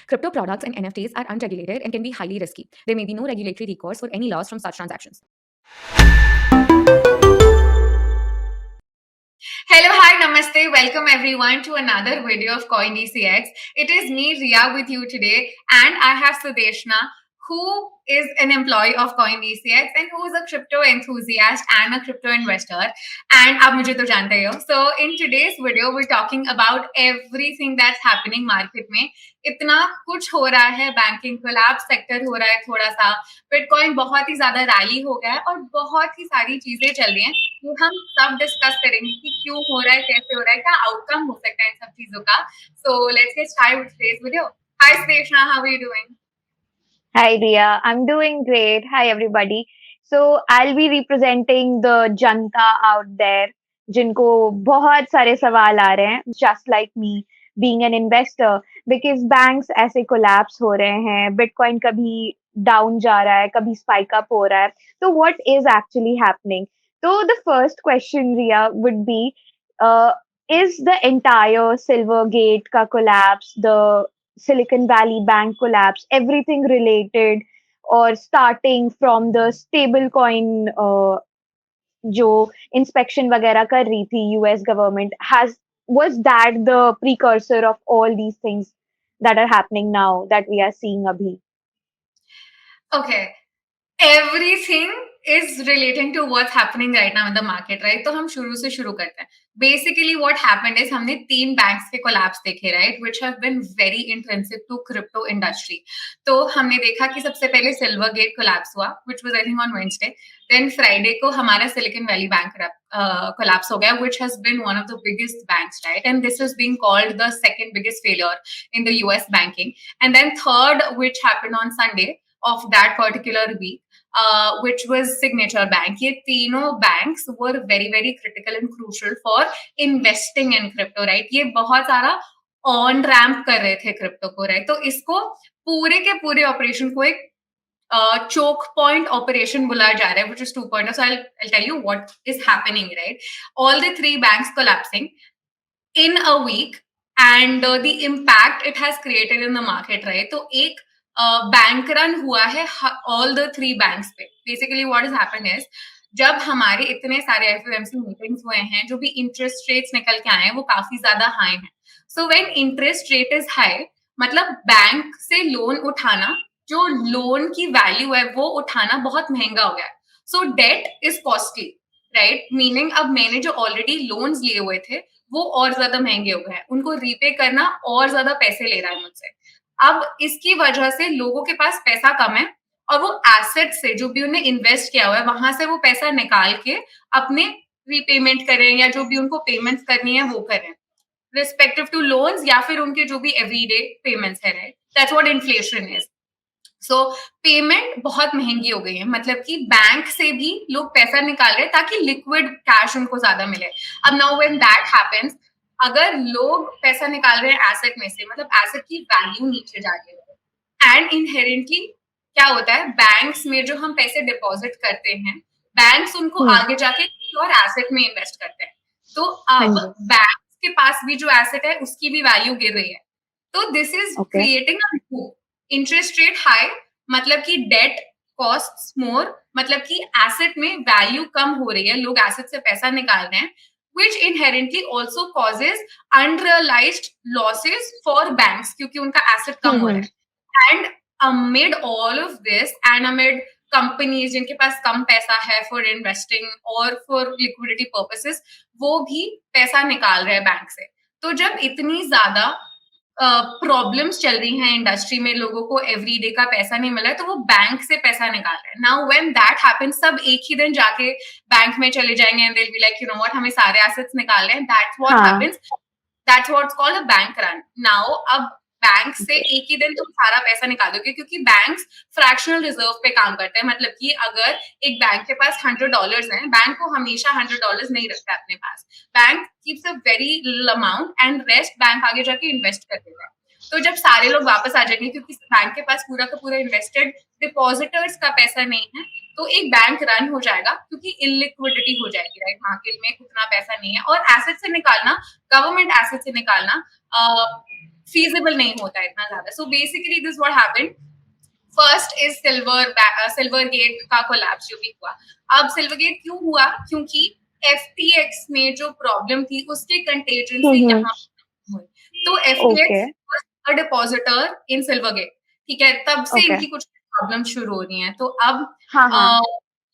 Crypto products and NFTs are unregulated and can be highly risky. There may be no regulatory recourse for any loss from such transactions. Hello, hi, namaste. Welcome everyone to another video of CoinDCX. It is me, Riya, with you today, and I have Sudeshna, who is an employee of CoinDCX and who is a crypto enthusiast and a crypto investor. And आप मुझे तो जानते ही हो. So in today's video, we're talking about everything that's happening market में. इतना कुछ हो रहा है, बैंकिंग कोलैप्स सेक्टर हो रहा है थोड़ा सा, बिटकॉइन बहुत ही ज्यादा रैली हो गया है और बहुत ही सारी चीजें चल रही हैं. तो हम सब डिस्कस करेंगे कि क्यों हो रहा है, कैसे हो रहा है, क्या आउटकम हो सकता है इन सब चीजों का. So let's get started with today's video. Hi Srinivasan, how are you doing? Hi Riya, I'm doing great. Hi everybody. So I'll be representing the Janata out there जिनको बहुत सारे सवाल आ रहे हैं, just like me being an investor, because banks ऐसे collapse हो रहे हैं, Bitcoin कभी down जा रहा है, कभी spike up हो रहा है. So what is actually happening? So the first question, Riya, would be, is the entire Silvergate का collapse, the Silicon Valley Bank collapse, everything related, or starting from the stable coin जो inspection वगैरह कर रही थी US government, was that the precursor of all these things that are happening now that we are seeing abhi? Okay. Everything is relating to what's happening right now in the market, right? तो हम शुरू से शुरू करते हैं. Basically, what happened is हमने 3 banks के collapse देखे, right? Which have been very intrinsic to crypto industry. तो हमने देखा कि सबसे पहले Silvergate collapse हुआ, which was I think on Wednesday. Then Friday को हमारा Silicon Valley Bank collapse हो गया, which has been one of the biggest banks, right? And this is being called the second biggest failure in the US banking. And then third, which happened on Sunday of that particular week, which was Signature Bank. ये तीनों banks were very very critical and crucial for investing in crypto, right? ये बहुत सारा on ramp कर रहे थे crypto को, right? तो इसको पूरे के पूरे operation को एक choke point operation बुलाया जा रहा है, which is 2.0. So I'll tell you what is happening, right? All the 3 banks collapsing in a week, and the impact it has created in the market, right? तो एक bank run हुआ है all the 3 banks पे. Basically what has happened is, जब हमारे इतने सारे FOMC meetings हुए हैं, जो भी इंटरेस्ट रेट्स निकल के आए हैं वो काफी ज्यादा हाई हैं. So when interest rate is high, मतलब बैंक से लोन उठाना, जो लोन की वैल्यू है वो उठाना बहुत महंगा हो गया है. So that is costly, right? Meaning अब मैंने जो ऑलरेडी लोन्स लिए हुए थे वो और ज्यादा महंगे हो गए हैं, उनको रीपे करना और ज्यादा पैसे ले रहा है मुझसे. अब इसकी वजह से लोगों के पास पैसा कम है और वो एसेट से जो भी उन्हें इन्वेस्ट किया हुआ है वहां से वो पैसा निकाल के अपने रीपेमेंट करें या जो भी उनको पेमेंट्स करनी है वो करें, रिस्पेक्टिव टू लोन्स या फिर उनके जो भी एवरीडे पेमेंट्स है, right? That's what inflation is. So payment बहुत महंगी हो गई है, मतलब कि बैंक से भी लोग पैसा निकाल रहे हैं ताकि लिक्विड कैश उनको ज्यादा मिले. अब नाउ व्हेन दैट हैपेंस, अगर लोग पैसा निकाल रहे हैं एसेट में से, मतलब एसेट की वैल्यू नीचे जा रही है. एंड इनहेरेंटली क्या होता है, बैंक्स में जो हम पैसे डिपॉजिट करते हैं, बैंक्स उनको आगे जाके और एसेट में इन्वेस्ट करते हैं. तो अब बैंक्स के पास भी जो एसेट है उसकी भी वैल्यू गिर रही है. तो this is creating a loop. Interest rate high मतलब कि डेट कॉस्ट्स मोर, मतलब कि एसेट में वैल्यू कम हो रही है, लोग एसेट से पैसा निकाल रहे हैं, which inherently also causes unrealized losses for banks क्योंकि उनका एसेट कम हो रहा है. And amid all of this and amid companies जिनके पास कम पैसा है for investing और for liquidity purposes, वो भी पैसा निकाल रहे हैं बैंक से. तो जब इतनी ज्यादा प्रॉब्लम्स चल रही हैं इंडस्ट्री में, लोगों को एवरीडे का पैसा नहीं मिल रहा है, तो वो बैंक से पैसा निकाल रहे हैं. नाउ व्हेन दैट हैपेंस, सब एक ही दिन जाके बैंक में चले जाएंगे and they will be like, you know what, हमें सारे एसेट्स निकाल रहे हैं. That's what happens. That's what's called a bank run. Now अब बैंक से एक ही दिन तुम सारा पैसा निकाल दोगे, क्योंकि बैंक्स फ्रैक्शनल रिजर्व पे काम करते हैं. मतलब कि अगर एक बैंक के पास $100 है, बैंक को हमेशा $100 नहीं रखता है अपने पास. Bank keeps a very little amount and rest bank आगे जाके इन्वेस्ट कर देता है. तो जब सारे लोग वापस आ जाएंगे, क्योंकि बैंक के पास पूरा का पूरा इन्वेस्टेड डिपॉजिटर्स का पैसा नहीं है, तो एक बैंक रन हो जाएगा, क्योंकि इलिक्विडिटी हो जाएगी, राइट? मार्केट में उतना पैसा नहीं है. और एसेट से निकालना, गवर्नमेंट एसेट से निकालना feasible नहीं होता इतना ज़्यादा. So basically this what happened. First is Silvergate का कोलैप्स जो भी हुआ. अब सिल्वरगेट क्यों हुआ? क्योंकि एफटीएक्स में जो प्रॉब्लम थी उसके कंटेजन से यहाँ हुई. तो FTX was a depositor in Silvergate, ठीक है, तब से इनकी कुछ प्रॉब्लम शुरू हो रही है. तो अब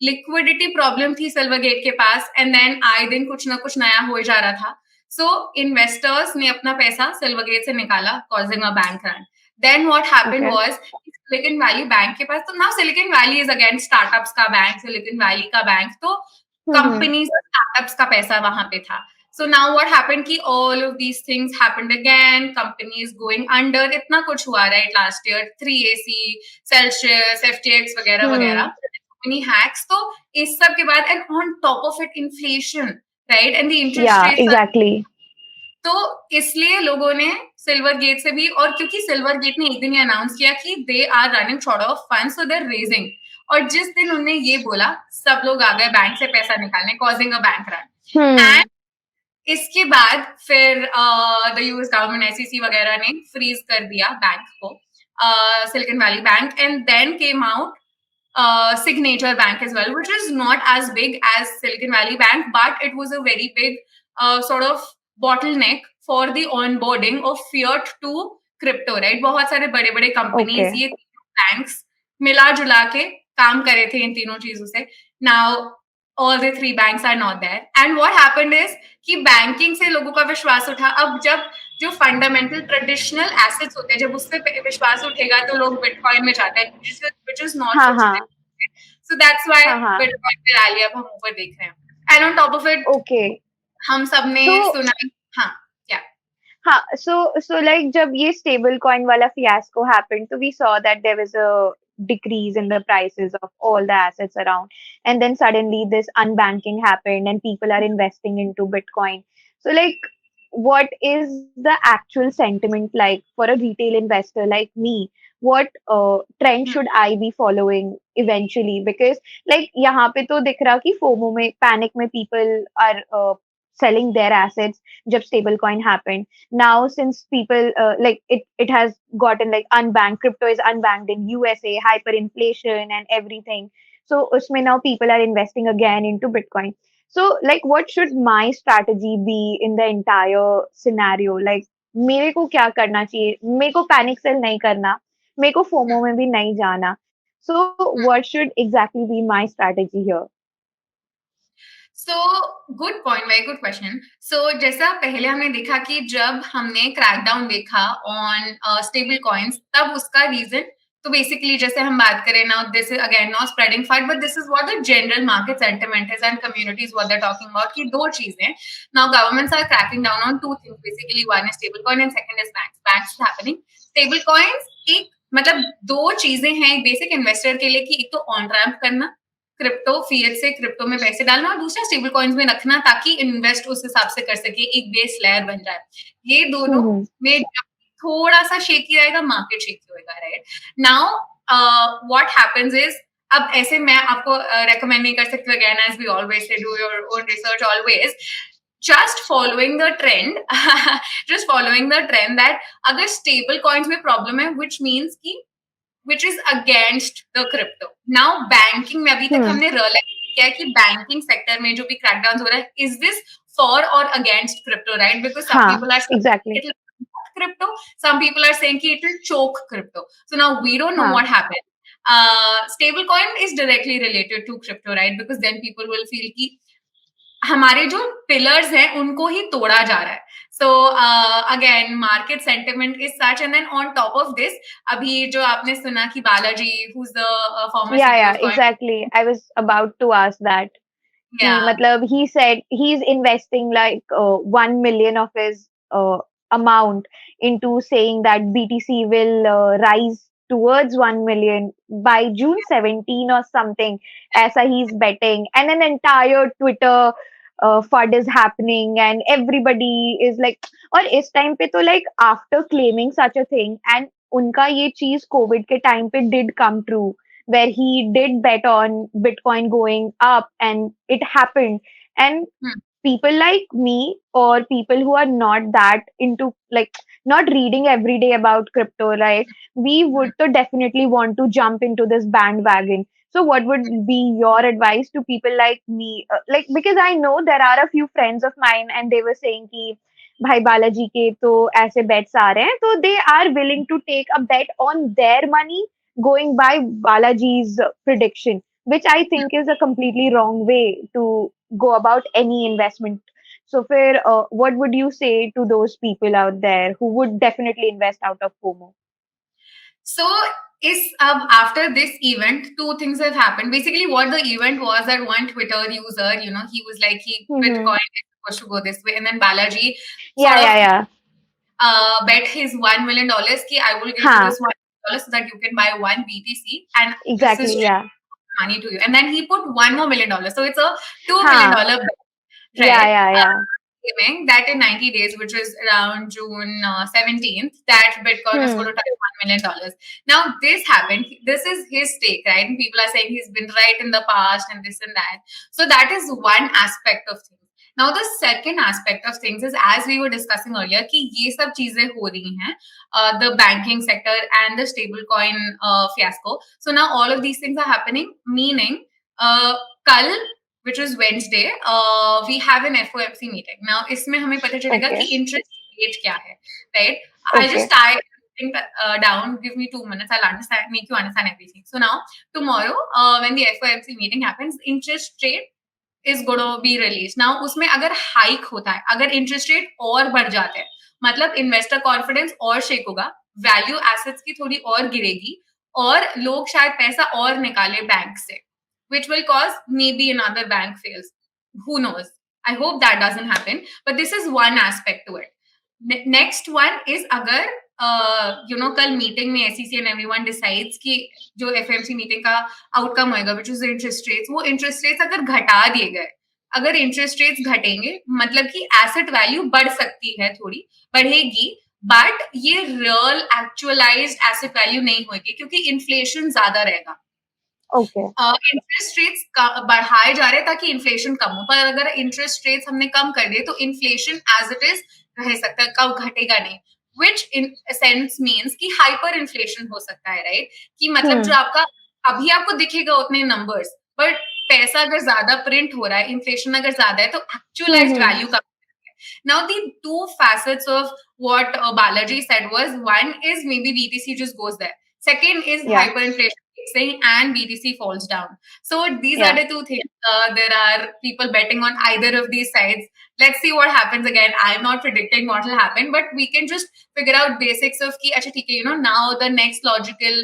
लिक्विडिटी प्रॉब्लम थी सिल्वरगेट के पास, एंड देन आए दिन कुछ ना कुछ नया हो जा रहा था. सो इन्वेस्टर्स ने अपना पैसा सिल्वरगेट से निकाला, causing a bank run. Then what happened was Silicon Valley bank के पास, तो now Silicon Valley is again startups का बैंक, Silicon Valley का बैंक, तो कंपनीज और स्टार्टअप्स का पैसा वहां पे था. So now what happened कि all of these things happened again, companies going under, इतना कुछ हुआ right last year, 3AC, Celsius, FTX वगैरह वगैरह, many hacks. तो इस सब के बाद and on top of it inflation, right, and the interest rates exactly. तो इसलिए लोगों ने सिल्वरगेट से भी, और क्योंकि सिल्वरगेट ने एक दिन ये अनाउंस किया कि they are running short of funds, so they are raising, और जिस दिन उन्होंने ये बोला सब लोग आ गए बैंक से पैसा निकालने, causing a bank run. And इसके बाद फिर द यूएस गवर्नमेंट एसईसी वगैरह ने फ्रीज कर दिया बैंक को, Silicon Valley bank, and then came out Signature Bank as well, which is not as big as Silicon Valley Bank, but it was a very big sort of bottleneck for the onboarding of fiat to crypto, right? बहुत सारे बड़े बड़े companies ये banks मिला जुला के काम करे थे इन तीनों चीजों से. Now all the three banks are not there, and what happened is कि बैंकिंग से लोगों का विश्वास उठा. अब जब जो फंडामेंटल ट्रेडिशनल एसेट्स होते हैं, जब उससे विश्वास उठेगा तो लोग बिटकॉइन में जाते हैं, which is not so that's why bitcoin पे रैली अब हम ऊपर देख रहे हैं. And on top of it हम सबने सुना. So like जब ये stable coin वाला fiasco happened, so we saw that there was a decrease in the prices of all the assets around, and then suddenly this unbanking happened and people are investing into Bitcoin. So like what is the actual sentiment like for a retail investor like me? What trend should I be following eventually? Because like यहाँ पे तो दिख रहा कि FOMO में, panic में people are selling their assets जब stable coin happened. Now since people like it has gotten like unbanked, crypto is unbanked in USA, hyperinflation and everything. So usme now people are investing again into Bitcoin. So like what should my strategy be in the entire scenario? Like मेरे को क्या करना चाहिए? मेरे को panic cell नहीं करना, मेरे को फोमो में भी नहीं जाना. So what should exactly be my strategy here? So good point, very good question. So जैसा पहले हमने देखा कि जब हमने क्रैकडाउन देखा ऑन स्टेबल कॉइन्स, तब उसका रीजन, तो बेसिकली जैसे हम बात करें now, this is again not spreading fight, but this is what the general market sentiment is and communities what they're talking about कि दो चीजें. Now governments are cracking down on two things basically. One is stable coin and second is banks. Banks is happening. Stable coins एक मतलब दो चीजें हैं एक basic investor के लिए कि एक तो ऑन रैम्प करना, क्रिप्टो फिएट से क्रिप्टो में पैसे डालना, और दूसरा स्टेबल कॉइन्स में रखना ताकि इन्वेस्ट उस हिसाब से कर सके, एक बेस लेयर बन जाए. ये दोनों में थोड़ा सा शेकी रहेगा, मार्केट शेकी होगा, right. Now what happens is, अब ऐसे मैं आपको रेकमेंड नहीं कर सकती again as we always say, do your own research always, just following the trend just following the trend that अगर स्टेबल कॉइन्स में प्रॉब्लम है, which means कि which is against the crypto. Now banking में अभी तक हमने realize किया कि बैंकिंग सेक्टर में जो भी क्रैकडाउन हो रहा है, is this for or against crypto, right? Because some people are saying it will support crypto, some people are saying it will choke crypto. So now we don't know what happened. Stable coin is directly related to crypto, right? Because then people will feel कि हमारे जो pillars हैं उनको ही तोड़ा जा रहा है. So again, market sentiment is such, and then on top of this, अभी जो आपने सुना कि Balaji, who's the former CEO of Coin, exactly. I was about to ask that. मतलब he said he's investing like 1 million of his amount into saying that BTC will rise towards 1 million by June 17 or something. ऐसा he's betting, and an entire Twitter FUD is happening and everybody is like, और इस time पे तो like after claiming such a thing, and उनका ये चीज Covid के time पे did come true, where he did bet on Bitcoin going up and it happened. And people like me or people who are not that into like not reading every day about crypto, right? We would to definitely want to jump into this bandwagon. So what would be your advice to people like me? Like because I know there are a few friends of mine and they were saying कि भाई बालाजी के तो ऐसे bets आ रहे हैं, so they are willing to take a bet on their money going by Balaji's prediction, which I think is a completely wrong way to go about any investment. So, फिर, what would you say to those people out there who would definitely invest out of FOMO? So is after this event, two things have happened. Basically, what the event was that one Twitter user, he was like, Mm-hmm. Bitcoin is supposed to go this way, and then Balaji sort Yeah, of yeah, yeah. bet his $1 million ki I will give you Huh. this $1 so that you can buy one BTC, and this is Exactly. Yeah. money to you. And then he put one more $1 million, so it's a $2 million Huh. bet, Yeah, right? yeah, yeah. Claiming that in 90 days, which is around June 17th, that Bitcoin is going Hmm. to touch $1 million. Now, this happened. This is his take, right? And people are saying he's been right in the past and this and that. So that is one aspect of things. Now, the second aspect of things is, as we were discussing earlier, कि ये सब चीजें हो रही हैं, the banking sector and the stablecoin fiasco. So now all of these things are happening, meaning कल, which is Wednesday, we have an FOMC meeting. Now, इसमें हमें पता चलेगा कि Okay. interest rate क्या है, right? I'll Okay. just type everything down. Give me 2 minutes. I'll make you understand everything. So now, tomorrow, when the FOMC meeting happens, interest rate is going to be released. Now, उसमें अगर hike होता है, अगर interest rate और बढ़ जाते हैं, मतलब investor confidence और shake होगा, value assets की थोड़ी और गिरेगी, और लोग शायद पैसा और निकाले बैंक से, which will cause maybe another bank fails. Who knows? I hope that doesn't happen. But this is one aspect to it. Next one is अगर कल मीटिंग में SEC and everyone decides कि जो FOMC मीटिंग का outcome होएगा, which is interest rates, वो interest rates अगर घटा दिए गए, अगर interest rates घटेंगे, मतलब कि asset value बढ़ सकती है, थोड़ी बढ़ेगी, बट ये रियल एक्चुअलाइज्ड एसेट वैल्यू नहीं होगी क्योंकि इन्फ्लेशन ज्यादा रहेगा. Okay. इंटरेस्ट रेट्स बढ़ाए जा रहे हैं ताकि इन्फ्लेशन कम हो, पर अगर इंटरेस्ट रेट्स हमने कम कर दिए तो इन्फ्लेशन एज इट इज रह सकता है, कब घटेगा नहीं, विच इन सेंस मीन्स कि हाइपर इन्फ्लेशन हो सकता है, राइट? कि मतलब जो Hmm. आपका अभी आपको दिखेगा उतने नंबर्स, बट पैसा अगर ज्यादा प्रिंट हो रहा है, इन्फ्लेशन अगर ज्यादा है, तो एक्चुअलाइज्ड Hmm. Value come. Now, the two facets of what Balaji said was, one is maybe BTC just goes there. Second is Yeah. hyperinflation fixing and BTC falls down. So these are Yeah. the two things. There are people betting on either of these sides. Let's see what happens again. I'm not predicting what will happen, but we can just figure out basics of ki, acha, theek hai, now the next logical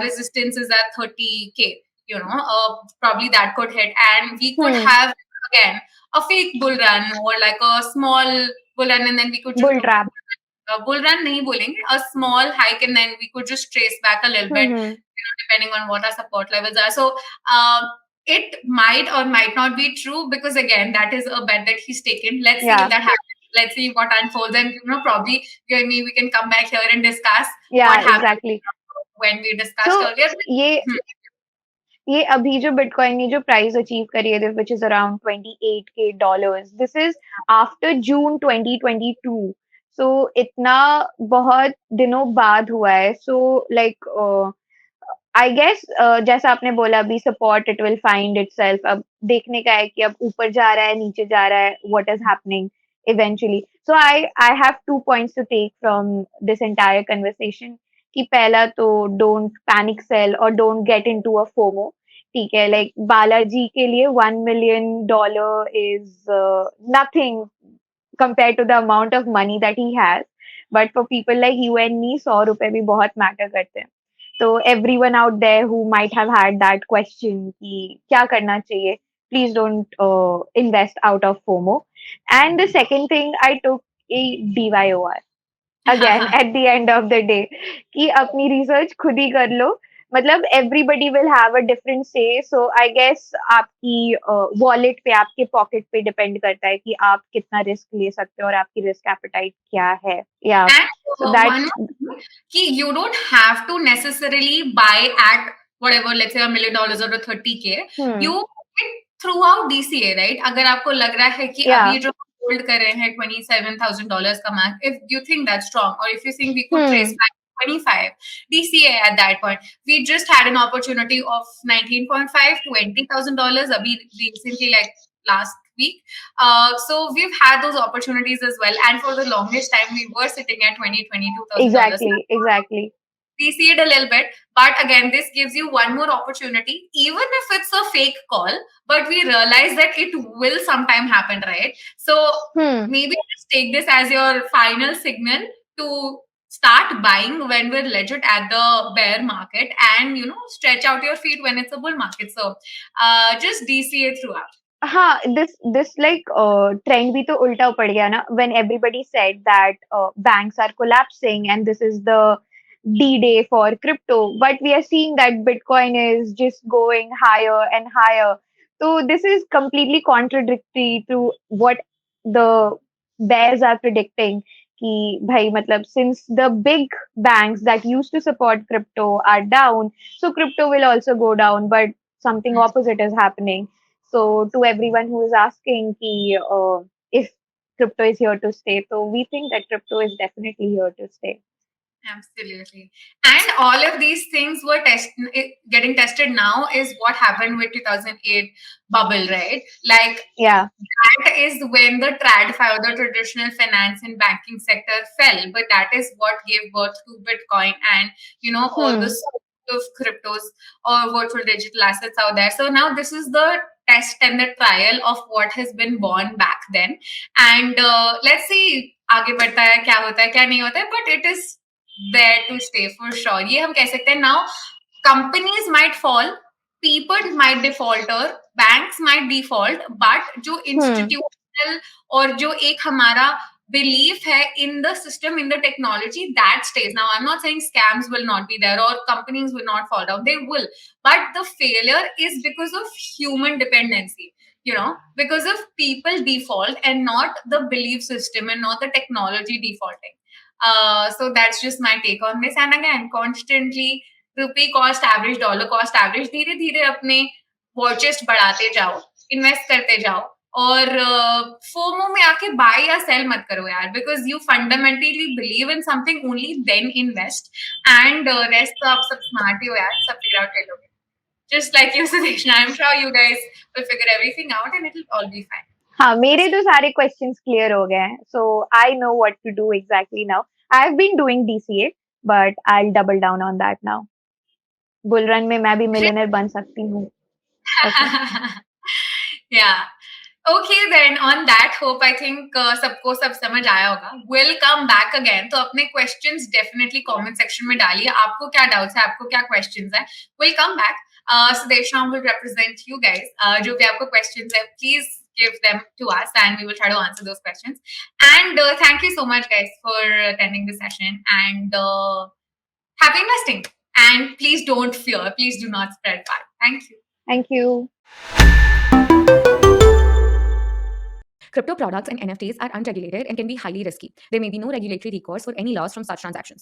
resistance is at 30K. Probably that could hit, and we could Hmm. have again a fake bull run or like a small bull run, and then we could just Bull trap. bull run nahi bolenge, a small hike, and then we could just trace back a little bit, Hmm. depending on what our support levels are. So it might or might not be true, because again, that is a bet that he's taken. Let's see Yeah. if that happens. Let's see what unfolds, and probably you and me, we can come back here and discuss Yeah. what happened Exactly. when we discussed So earlier. ये अभी जो bitcoin ने जो price achieve करी है which is around $28K, this is after June 2022. सो इतना बहुत दिनों बाद हुआ है. सो लाइक आई गेस जैसा आपने बोला अभी support it will find itself. अब देखने का है कि अब ऊपर जा रहा है, नीचे जा रहा है, what is happening eventually. So I have 2 points to take from this entire conversation. कि पहला तो डोंट पैनिक सेल और don't get into a FOMO. ठीक है, लाइक बालाजी के लिए $1 million is nothing compared to the amount of money that he has. But for people like you and me, 100 रुपए भी बहुत मैटर करते हैं. So everyone out there who might have had that question कि क्या करना चाहिए, please don't invest out of FOMO. And the second thing, I took a DYOR. Again at the end of the day कि अपनी research खुद ही कर लो. मतलब everybody will have a different say. So I guess आपकी wallet पे, आपके pocket पे depend करता है कि आप कितना risk ले सकते हो और आपकी risk appetite क्या है. Yeah. And So that's one more thing, ki you don't have to necessarily buy at whatever, let's say $1 million or a 30K. hmm. You get throughout DCA, right? अगर आपको लग रहा है कि Yeah. अभी जो होल्ड कर रहे हैं $27,000 का mark, if you think that's strong, or if you think we could trace back 25 DCA at that point, we just had an opportunity of 19.5, $20,000 abhi recently, like last week. So we've had those opportunities as well, and for the longest time we were sitting at $22,000. Exactly. We see it a little bit, but again, this gives you one more opportunity, even if it's a fake call, but we realize that it will sometime happen, right? So maybe just take this as your final signal to start buying when we're legit at the bear market, and stretch out your feet when it's a bull market. So just DCA throughout. हाँ, this like trend भी तो उल्टा पड़ गया ना, when everybody said that banks are collapsing and this is the D-Day for crypto, but we are seeing that Bitcoin is just going higher and higher. So this is completely contradictory to what the bears are predicting. कि भाई मतलब since the big banks that used to support crypto are down, so crypto will also go down, but something opposite is happening. So to everyone who is asking ki, if crypto is here to stay, so we think that crypto is definitely here to stay. Absolutely. And all of these things were getting tested now is what happened with 2008 bubble, right? Like, yeah, that is when the TradFi, or the traditional finance and banking sector, fell. But that is what gave birth to Bitcoin and, all the sort of cryptos or virtual digital assets out there. So now this is the test and the trial of what has been born back then. And let's see आगे बढ़ता है, क्या होता है, क्या नहीं होता है, but it is there to stay for sure. ये हम कह सकते हैं. Now companies might fall, people might defaulter, banks might default, but जो institutional और जो एक हमारा belief है in the system, in the technology, that stays. Now I'm not saying scams will not be there or companies will not fall down, they will, but the failure is because of human dependency, because of people default and not the belief system and not the technology defaulting. So that's just my take on this. And again, constantly rupee cost average, dollar cost average, धीरे धीरे अपने war chest बढ़ाते जाओ, invest करते जाओ, और FOMO में आके buy या sell मत करो यार, because you fundamentally believe in something, only then invest, and rest तो आप सब smart ही हो यार, सब figure out कर लोगे. Just like you, Sudeshna, I'm sure you guys will figure everything out and it'll all be fine. हाँ, मेरे तो सारे questions clear हो गए हैं, so I know what to do exactly now. I've been doing DCA, but I'll double down on that now. Bull run में मैं भी millionaire बन सकती हूँ. Okay. Yeah. Okay, then on that, hope I think सबको सब समझ आया होगा. We'll come back again. तो अपने questions definitely comment section में डालिए. आपको क्या doubts है, आपको क्या questions है. We'll come back. Sudeshna will represent you guys. जो भी आपको questions है, please give them to us and we will try to answer those questions. And thank you so much, guys, for attending this session. And happy investing. And please don't fear. Please do not spread bad. Thank you. Thank you. Crypto products and NFTs are unregulated and can be highly risky. There may be no regulatory recourse for any loss from such transactions.